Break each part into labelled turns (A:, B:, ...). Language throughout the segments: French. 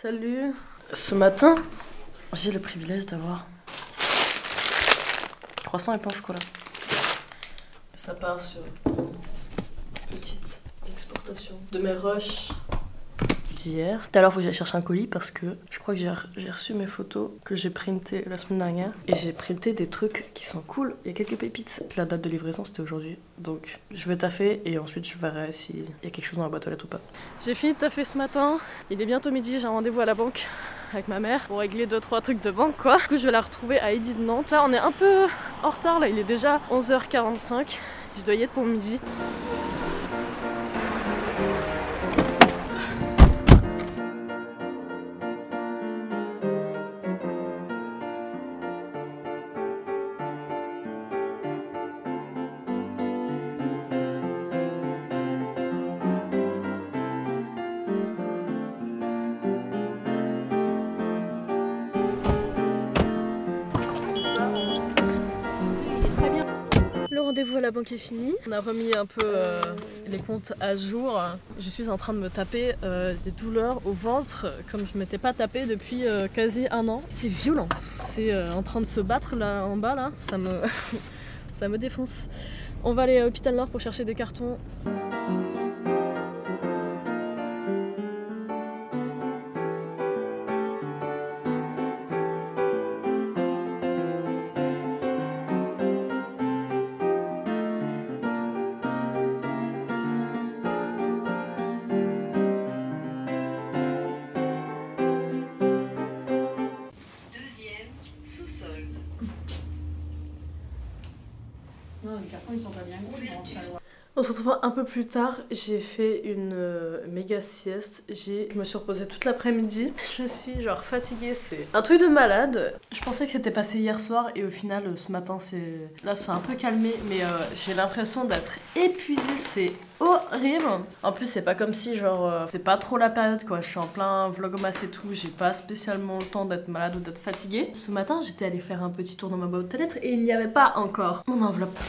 A: Salut. Ce matin, j'ai le privilège d'avoir croissant et pain au chocolat. Ça part sur une petite exportation de mes rushs d'hier. Tout à l'heure, il faut que j'aille chercher un colis parce que je crois que j'ai reçu mes photos que j'ai printées la semaine dernière. Et j'ai printé des trucs qui sont cool. Il y a quelques pépites. La date de livraison, c'était aujourd'hui. Donc, je vais taffer et ensuite, je verrai s'il y a quelque chose dans la boîte aux lettres ou pas. J'ai fini de taffer ce matin. Il est bientôt midi, j'ai un rendez-vous à la banque avec ma mère pour régler 2-3 trucs de banque, quoi. Du coup, je vais la retrouver à Eddy de Nantes. Là, on est un peu en retard, là. Il est déjà 11h45. Je dois y être pour midi. Le rendez-vous à la banque est fini. On a remis un peu les comptes à jour. Je suis en train de me taper des douleurs au ventre comme je ne m'étais pas tapé depuis quasi un an. C'est violent. C'est en train de se battre là en bas là. Ça me, ça me défonce. On va aller à Hôpital Nord pour chercher des cartons.
B: Non, les cartons ils sont pas bien gros, ils vont rentrer à l'eau.
A: On se retrouve un peu plus tard, j'ai fait une méga sieste, je me suis reposée toute l'après-midi. Je suis genre fatiguée, c'est un truc de malade. Je pensais que c'était passé hier soir et au final ce matin là c'est un peu calmé, mais j'ai l'impression d'être épuisée, c'est horrible. En plus c'est pas comme si genre c'est pas trop la période quoi, je suis en plein vlogmas et tout, j'ai pas spécialement le temps d'être malade ou d'être fatiguée. Ce matin j'étais allée faire un petit tour dans ma boîte aux lettres et il n'y avait pas encore mon enveloppe.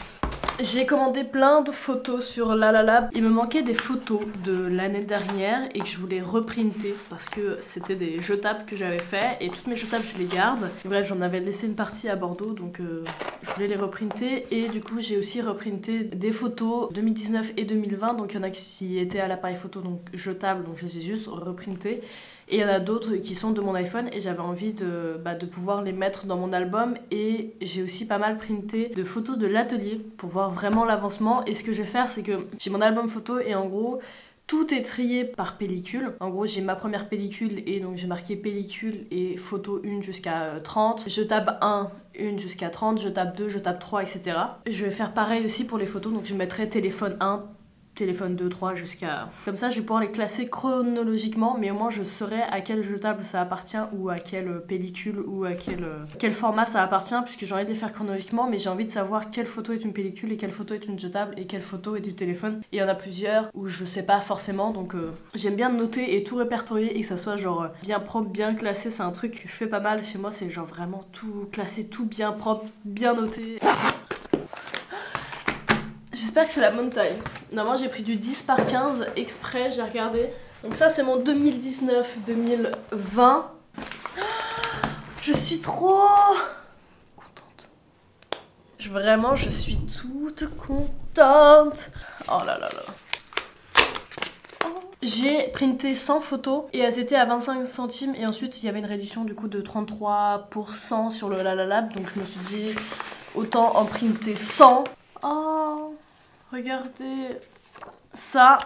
A: J'ai commandé plein de photos sur Lalala. Il me manquait des photos de l'année dernière et que je voulais reprinter parce que c'était des jetables que j'avais fait et toutes mes jetables je les garde. Et bref, j'en avais laissé une partie à Bordeaux donc je voulais les reprinter et du coup j'ai aussi reprinté des photos 2019 et 2020 donc il y en a qui étaient à l'appareil photo donc jetable donc je les ai juste reprintées. Et il y en a d'autres qui sont de mon iPhone et j'avais envie de pouvoir les mettre dans mon album. Et j'ai aussi pas mal printé de photos de l'atelier pour voir vraiment l'avancement. Et ce que je vais faire, c'est que j'ai mon album photo et en gros, tout est trié par pellicule. En gros, j'ai ma première pellicule et donc j'ai marqué pellicule et photo 1 jusqu'à 30. Je tape 1, 1 jusqu'à 30, je tape 2, je tape 3, etc. Je vais faire pareil aussi pour les photos. Donc je mettrai téléphone 1, téléphone 2, 3 jusqu'à... Comme ça je vais pouvoir les classer chronologiquement mais au moins je saurai à quel jetable ça appartient ou à quelle pellicule ou à quel format ça appartient puisque j'ai envie de les faire chronologiquement mais j'ai envie de savoir quelle photo est une pellicule et quelle photo est une jetable et quelle photo est du téléphone. Et il y en a plusieurs où je sais pas forcément donc j'aime bien noter et tout répertorier et que ça soit genre bien propre, bien classé. C'est un truc que je fais pas mal chez moi, c'est genre vraiment tout classé, tout bien propre, bien noté. J'espère que c'est la bonne taille. Normalement j'ai pris du 10 par 15 exprès, j'ai regardé. Donc ça c'est mon 2019-2020. Je suis trop contente. Vraiment je suis toute contente. Oh là là là. J'ai printé 100 photos et elles étaient à 25 centimes et ensuite il y avait une réduction du coup de 33% sur le Lalalab. Donc je me suis dit autant en printer 100. Oh, regardez, ça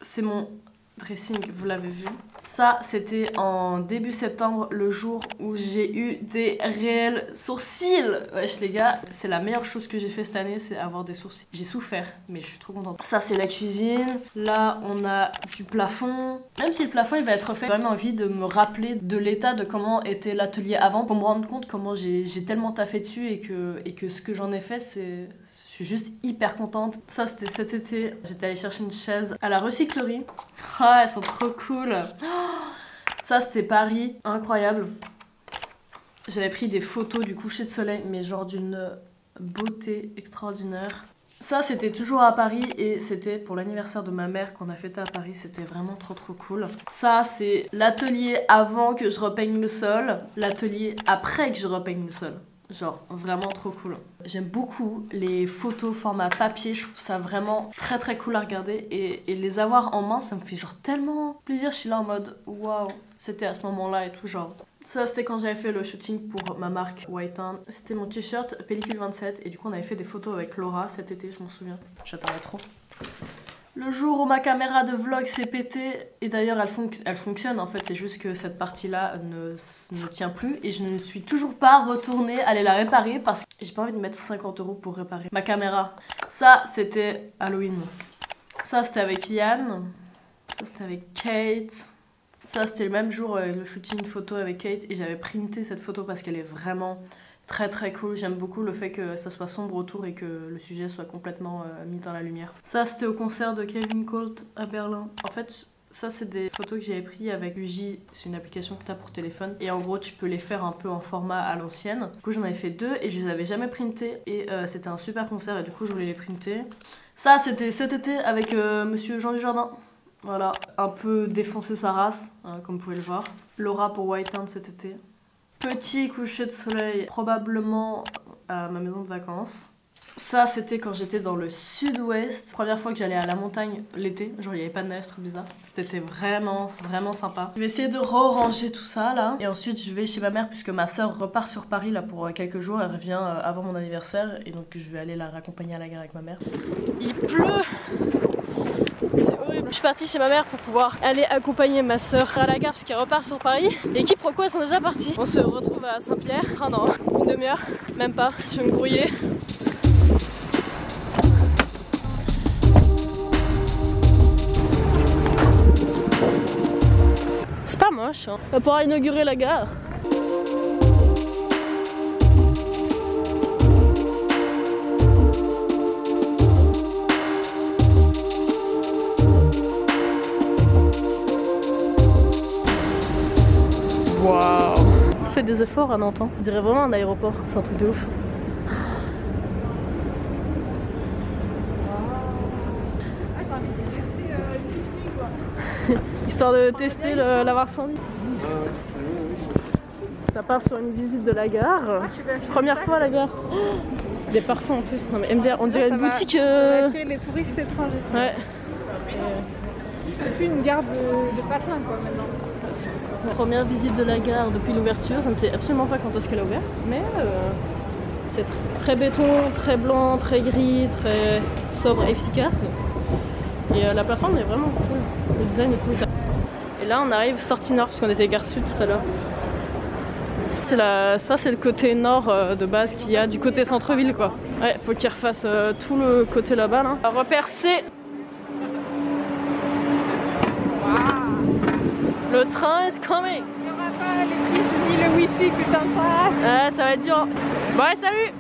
A: c'est mon dressing, vous l'avez vu. Ça c'était en début septembre, le jour où j'ai eu des réels sourcils. Wesh les gars, c'est la meilleure chose que j'ai fait cette année, c'est avoir des sourcils. J'ai souffert, mais je suis trop contente. Ça c'est la cuisine, là on a du plafond. Même si le plafond il va être refait, j'ai vraiment envie de me rappeler de l'état de comment était l'atelier avant pour me rendre compte comment j'ai tellement taffé dessus et que ce que j'en ai fait c'est... Je suis juste hyper contente. Ça c'était cet été, j'étais allée chercher une chaise à la recyclerie. Ah, elles sont trop cool. Ça c'était Paris, incroyable. J'avais pris des photos du coucher de soleil, mais genre d'une beauté extraordinaire. Ça c'était toujours à Paris et c'était pour l'anniversaire de ma mère qu'on a fêté à Paris, c'était vraiment trop cool. Ça c'est l'atelier avant que je repeigne le sol, l'atelier après que je repeigne le sol. Genre vraiment trop cool. J'aime beaucoup les photos format papier, je trouve ça vraiment très cool à regarder et les avoir en main ça me fait genre tellement plaisir. Je suis là en mode waouh, c'était à ce moment là et tout genre. Ça c'était quand j'avais fait le shooting pour ma marque White Town. C'était mon t-shirt pellicule 27 et du coup on avait fait des photos avec Laura cet été, je m'en souviens. J'attendais trop. Le jour où ma caméra de vlog s'est pétée, et d'ailleurs elle fonctionne en fait, c'est juste que cette partie là ne tient plus et je ne suis toujours pas retournée aller la réparer parce que j'ai pas envie de mettre 50 € pour réparer ma caméra. Ça c'était Halloween. Ça c'était avec Yann. Ça c'était avec Kate. Ça c'était le même jour, le shooting photo avec Kate et j'avais printé cette photo parce qu'elle est vraiment très cool. J'aime beaucoup le fait que ça soit sombre autour et que le sujet soit complètement mis dans la lumière. Ça c'était au concert de Kevin Colt à Berlin. En fait ça c'est des photos que j'avais prises avec Uji, c'est une application que tu as pour téléphone et en gros tu peux les faire un peu en format à l'ancienne. Du coup j'en avais fait 2 et je les avais jamais printées et c'était un super concert et du coup je voulais les printer. Ça c'était cet été avec monsieur Jean Dujardin. Voilà, un peu défoncer sa race, hein, comme vous pouvez le voir. Laura pour White Town cet été. Petit coucher de soleil, probablement à ma maison de vacances. Ça, c'était quand j'étais dans le sud-ouest. Première fois que j'allais à la montagne l'été, genre il n'y avait pas de neige, trop bizarre. C'était vraiment sympa. Je vais essayer de ranger tout ça là. Et ensuite, je vais chez ma mère puisque ma soeur repart sur Paris là pour quelques jours. Elle revient avant mon anniversaire et donc je vais aller la raccompagner à la gare avec ma mère. Il pleut! C'est horrible. Je suis partie chez ma mère pour pouvoir aller accompagner ma soeur à la gare parce qu'elle repart sur Paris. Les quiproquos sont déjà partis. On se retrouve à Saint-Pierre. Enfin dans une demi-heure, même pas. Je vais me grouiller. C'est pas moche, hein. On va pouvoir inaugurer la gare. Waouh! Ça fait des efforts à Nantes, hein. On dirait vraiment un aéroport, c'est un truc de ouf. Histoire de tester l'avoir incendie. Ça part sur une visite de la gare. Première fois à la gare. Des parfums en plus. Non mais MDR, on dirait une boutique.
B: Les touristes étrangers.
A: Ouais.
B: C'est plus une gare de patins quoi maintenant.
A: Première visite de la gare depuis l'ouverture. Je ne sais absolument pas quand est-ce qu'elle a ouvert, mais c'est très béton, très blanc, très gris, très sobre, efficace. Et la plateforme est vraiment cool. Le design est cool. Et là on arrive sortie nord parce qu'on était gare sud tout à l'heure. Ça c'est le côté nord de base qu'il y a du côté centre-ville quoi. Ouais, faut qu'ils refassent tout le côté là-bas là. Repère C. Le train is coming.
B: Il n'y aura pas les prises ni le wifi putain de face.
A: Ouais, ça va être dur. Ouais, salut.